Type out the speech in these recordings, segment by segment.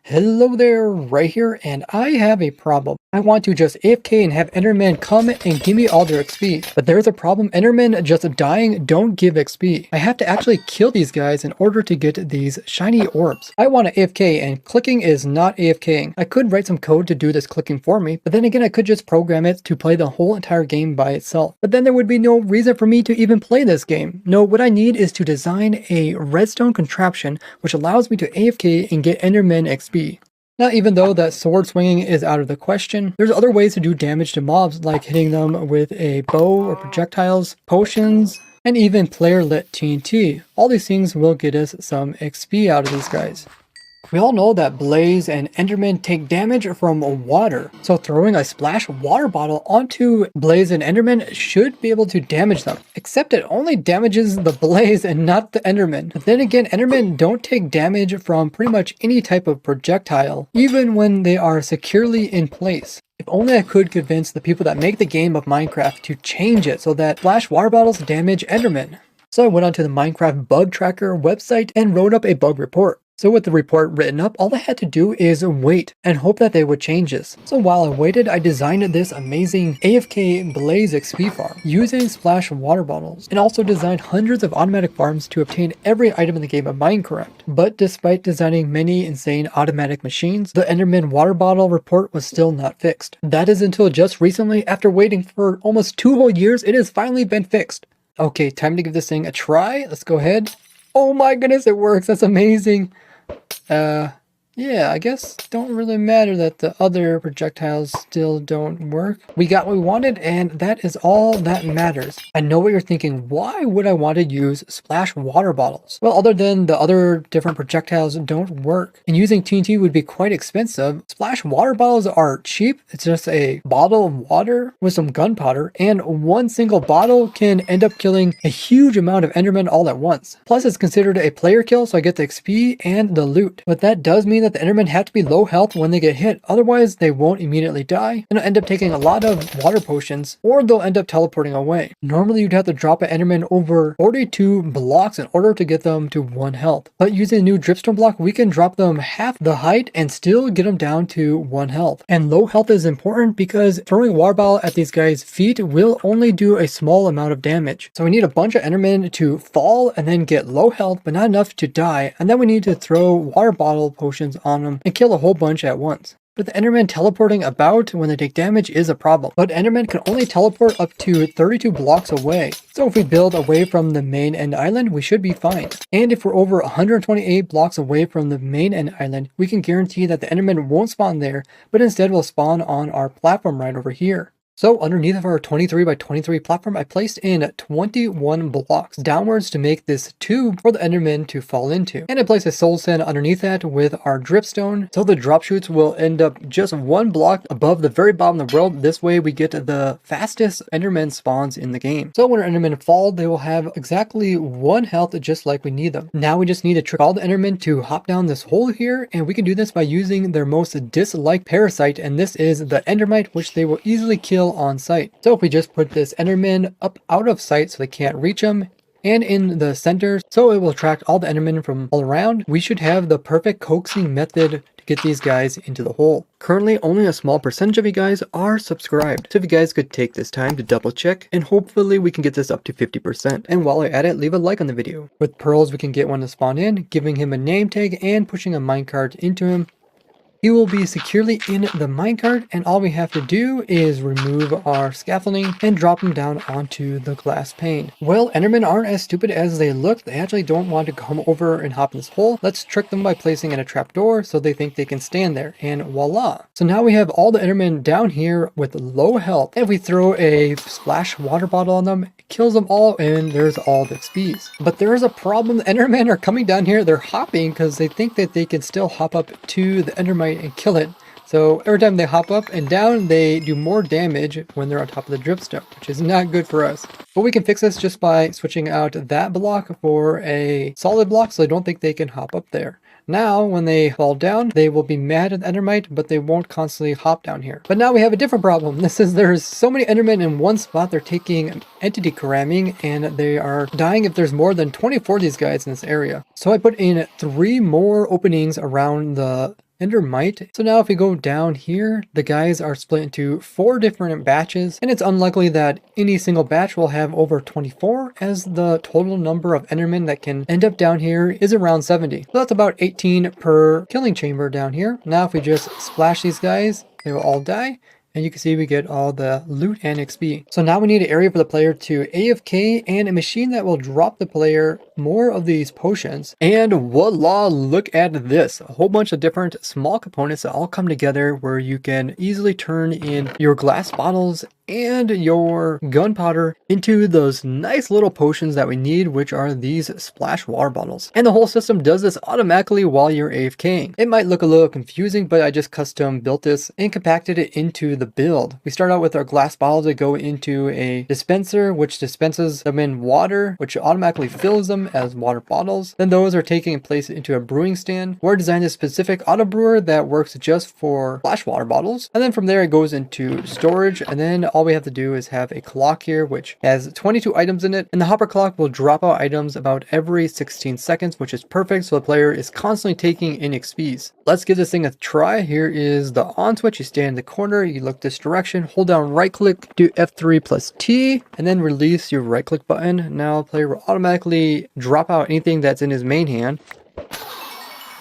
Hello there, right here, and I have a problem. I want to just AFK and have Enderman come and give me all their XP. But there's a problem, Endermen just dying don't give XP. I have to actually kill these guys in order to get these shiny orbs. I want to AFK and clicking is not AFKing. I could write some code to do this clicking for me, but then again I could just program it to play the whole entire game by itself. But then there would be no reason for me to even play this game. No, what I need is to design a redstone contraption which allows me to AFK and get Enderman XP. Now, even though that sword swinging is out of the question, there's other ways to do damage to mobs like hitting them with a bow or projectiles, potions, and even player-lit TNT. All these things will get us some XP out of these guys. We all know that Blaze and Enderman take damage from water, so throwing a splash water bottle onto Blaze and Enderman should be able to damage them, except it only damages the Blaze and not the Enderman. But then again, Endermen don't take damage from pretty much any type of projectile, even when they are securely in place. If only I could convince the people that make the game of Minecraft to change it so that splash water bottles damage Endermen. So I went onto the Minecraft bug tracker website and wrote up a bug report. So with the report written up, all I had to do is wait and hope that they would change this. So while I waited, I designed this amazing AFK Blaze XP farm using splash water bottles, and also designed hundreds of automatic farms to obtain every item in the game of Minecraft. But despite designing many insane automatic machines, the Enderman water bottle report was still not fixed. That is until just recently, after waiting for almost 2 whole years, it has finally been fixed. Okay, time to give this thing a try. Let's go ahead. Oh my goodness, it works. That's amazing. Yeah, I guess don't really matter that the other projectiles still don't work. We got what we wanted, and that is all that matters. I know what you're thinking. Why would I want to use splash water bottles? Well, other than the other different projectiles don't work, and using TNT would be quite expensive. Splash water bottles are cheap. It's just a bottle of water with some gunpowder, and one single bottle can end up killing a huge amount of Endermen all at once. Plus, it's considered a player kill, so I get the XP and the loot. But that does mean that the Endermen have to be low health when they get hit, otherwise they won't immediately die, and they'll end up taking a lot of water potions, or they'll end up teleporting away. Normally you'd have to drop an Enderman over 42 blocks in order to get them to 1 health, but using the new dripstone block we can drop them half the height and still get them down to 1 health. And low health is important because throwing water bottle at these guys' feet will only do a small amount of damage. So we need a bunch of Endermen to fall and then get low health but not enough to die, and then we need to throw water bottle potions on them and kill a whole bunch at once. But the Endermen teleporting about when they take damage is a problem. But Endermen can only teleport up to 32 blocks away. So if we build away from the main end island, we should be fine. And if we're over 128 blocks away from the main end island, we can guarantee that the Endermen won't spawn there, but instead will spawn on our platform right over here. So underneath of our 23 by 23 platform, I placed in 21 blocks downwards to make this tube for the Enderman to fall into. And I placed a soul sand underneath that with our dripstone, so the drop chutes will end up just 1 block above the very bottom of the world. This way we get the fastest Enderman spawns in the game. So when our Endermen fall, they will have exactly 1 health just like we need them. Now we just need to trick all the Endermen to hop down this hole here, and we can do this by using their most disliked parasite, and this is the Endermite, which they will easily kill on sight. So if we just put this Enderman up out of sight so they can't reach them, and in the center so it will attract all the Endermen from all around, we should have the perfect coaxing method to get these guys into the hole. Currently only a small percentage of you guys are subscribed, so if you guys could take this time to double check, and hopefully we can get this up to 50%. And while I at it, leave a like on the video. With pearls we can get one to spawn in, giving him a name tag and pushing a minecart into him. He will be securely in the minecart, and all we have to do is remove our scaffolding and drop him down onto the glass pane. Well, Endermen aren't as stupid as they look. They actually don't want to come over and hop in this hole. Let's trick them by placing in a trapdoor so they think they can stand there, and voila. So now we have all the Endermen down here with low health, and if we throw a splash water bottle on them, it kills them all, and there's all the XPs. But there is a problem. The Endermen are coming down here. They're hopping because they think that they can still hop up to the Endermite and kill it. So every time they hop up and down, they do more damage when they're on top of the dripstone, which is not good for us. But we can fix this just by switching out that block for a solid block so I don't think they can hop up there. Now, when they fall down, they will be mad at the Endermite, but they won't constantly hop down here. But now we have a different problem. There's so many Endermen in one spot, they're taking entity cramming, and they are dying if there's more than 24 of these guys in this area. So I put in 3 more openings around the Endermite. So now if we go down here, the guys are split into 4 different batches, and it's unlikely that any single batch will have over 24, as the total number of Endermen that can end up down here is around 70. So that's about 18 per killing chamber down here. Now if we just splash these guys, they will all die. And you can see we get all the loot and XP. So now we need an area for the player to AFK and a machine that will drop the player more of these potions. And voila, look at this. A whole bunch of different small components that all come together where you can easily turn in your glass bottles and your gunpowder into those nice little potions that we need, which are these splash water bottles. And the whole system does this automatically while you're AFKing. It might look a little confusing, but I just custom built this and compacted it into the build. We start out with our glass bottles that go into a dispenser, which dispenses them in water, which automatically fills them as water bottles. Then those are taken and placed into a brewing stand. We're designed a specific auto brewer that works just for splash water bottles. And then from there it goes into storage, and then all we have to do is have a clock here which has 22 items in it, and the hopper clock will drop out items about every 16 seconds, which is perfect so the player is constantly taking in XPs. Let's give this thing a try. Here is the on switch. You stand in the corner, you look this direction, hold down right click, do F3 plus T, and then release your right click button. Now the player will automatically drop out anything that's in his main hand.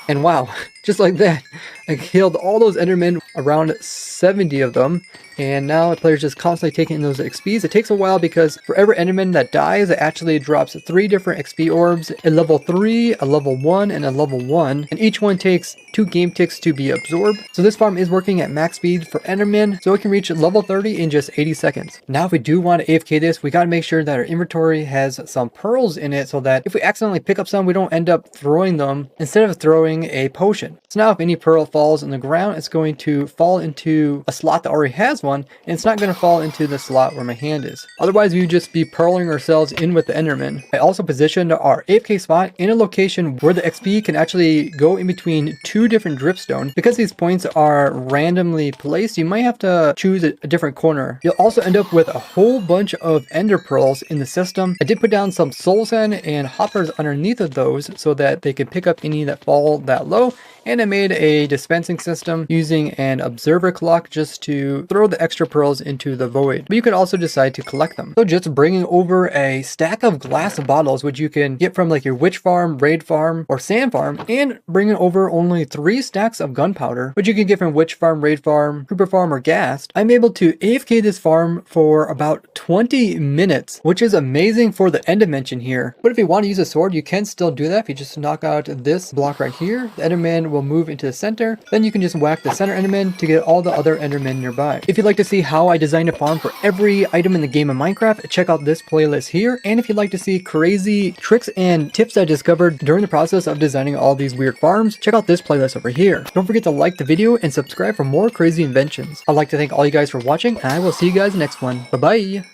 And wow, just like that, I killed all those Endermen, around 70 of them. And now the player's just constantly taking in those XPs. It takes a while because for every Enderman that dies, it actually drops 3 different XP orbs, a level 3, a level 1, and a level 1. And each one takes 2 game ticks to be absorbed. So this farm is working at max speed for Enderman, so it can reach level 30 in just 80 seconds. Now if we do want to AFK this, we got to make sure that our inventory has some pearls in it so that if we accidentally pick up some, we don't end up throwing them instead of throwing a potion. So now if any pearl falls on the ground, it's going to fall into a slot that already has one, and it's not going to fall into the slot where my hand is. Otherwise, we would just be pearling ourselves in with the Enderman. I also positioned our AFK spot in a location where the XP can actually go in between 2 different dripstone. Because these points are randomly placed, you might have to choose a different corner. You'll also end up with a whole bunch of ender pearls in the system. I did put down some soul sand and hoppers underneath of those so that they could pick up any that fall that low. And I made a dispensing system using an observer clock just to throw the extra pearls into the void. But you could also decide to collect them. So just bringing over a stack of glass bottles, which you can get from like your witch farm, raid farm, or sand farm, and bringing over only 3 stacks of gunpowder, which you can get from witch farm, raid farm, creeper farm, or ghast. I'm able to AFK this farm for about 20 minutes, which is amazing for the end dimension here. But if you want to use a sword, you can still do that. If you just knock out this block right here, the Enderman will move into the center. Then you can just whack the center Enderman to get all the other Endermen nearby. If you'd like to see how I designed a farm for every item in the game of Minecraft, check out this playlist here. And if you'd like to see crazy tricks and tips I discovered during the process of designing all these weird farms, check out this playlist over here. Don't forget to like the video and subscribe for more crazy inventions. I'd like to thank all you guys for watching, and I will see you guys next one. Bye bye!